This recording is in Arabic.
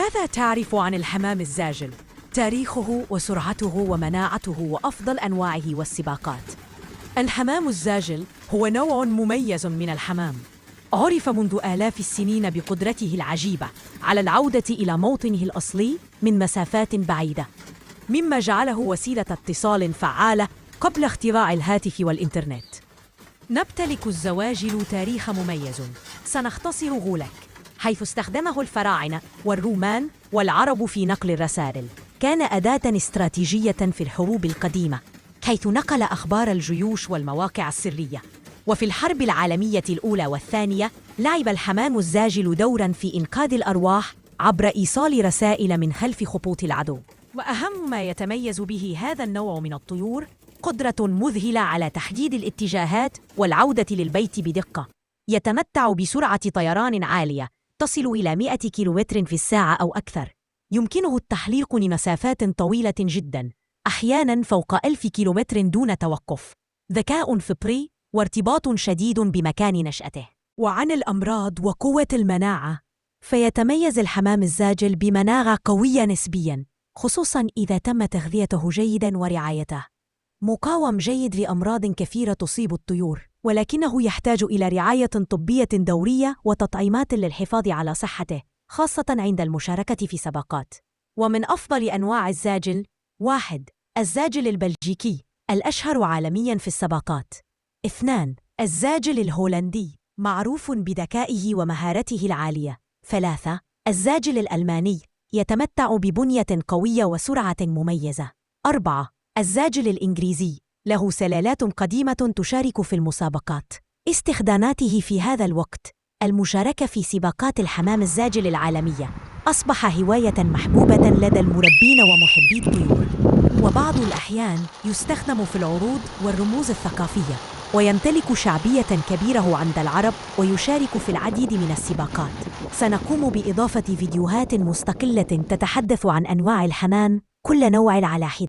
ماذا تعرف عن الحمام الزاجل؟ تاريخه وسرعته ومناعته وأفضل أنواعه والسباقات. الحمام الزاجل هو نوع مميز من الحمام، عرف منذ آلاف السنين بقدرته العجيبة على العودة إلى موطنه الأصلي من مسافات بعيدة، مما جعله وسيلة اتصال فعالة قبل اختراع الهاتف والإنترنت. نمتلك الزواجل تاريخ مميز سنختصره لك، حيث استخدمه الفراعنة والرومان والعرب في نقل الرسائل. كان أداة استراتيجية في الحروب القديمة، حيث نقل أخبار الجيوش والمواقع السرية. وفي الحرب العالمية الأولى والثانية لعب الحمام الزاجل دوراً في إنقاذ الأرواح عبر إيصال رسائل من خلف خطوط العدو. وأهم ما يتميز به هذا النوع من الطيور قدرة مذهلة على تحديد الاتجاهات والعودة للبيت بدقة. يتمتع بسرعة طيران عالية تصل إلى 100 كيلومتر في الساعة أو أكثر. يمكنه التحليق لمسافات طويلة جداً، أحياناً فوق 1000 كيلومتر دون توقف. ذكاء فطري وارتباط شديد بمكان نشأته. وعن الأمراض وقوة المناعة، فيتميز الحمام الزاجل بمناعة قوية نسبياً، خصوصاً إذا تم تغذيته جيداً ورعايته. مقاوم جيد لأمراض كثيرة تصيب الطيور، ولكنه يحتاج إلى رعاية طبية دورية وتطعيمات للحفاظ على صحته، خاصة عند المشاركة في سباقات. ومن أفضل أنواع الزاجل: 1. الزاجل البلجيكي، الأشهر عالمياً في السباقات. 2. الزاجل الهولندي، معروف بذكائه ومهارته العالية. 3. الزاجل الألماني، يتمتع ببنية قوية وسرعة مميزة. 4. الزاجل الإنجليزي، له سلالات قديمة تشارك في المسابقات. استخداماته في هذا الوقت: المشاركة في سباقات الحمام الزاجل العالمية أصبح هواية محبوبة لدى المربين ومحبي الطيور، وبعض الأحيان يستخدم في العروض والرموز الثقافية، ويمتلك شعبية كبيرة عند العرب ويشارك في العديد من السباقات. سنقوم بإضافة فيديوهات مستقلة تتحدث عن أنواع الحمام، كل نوع على حدة.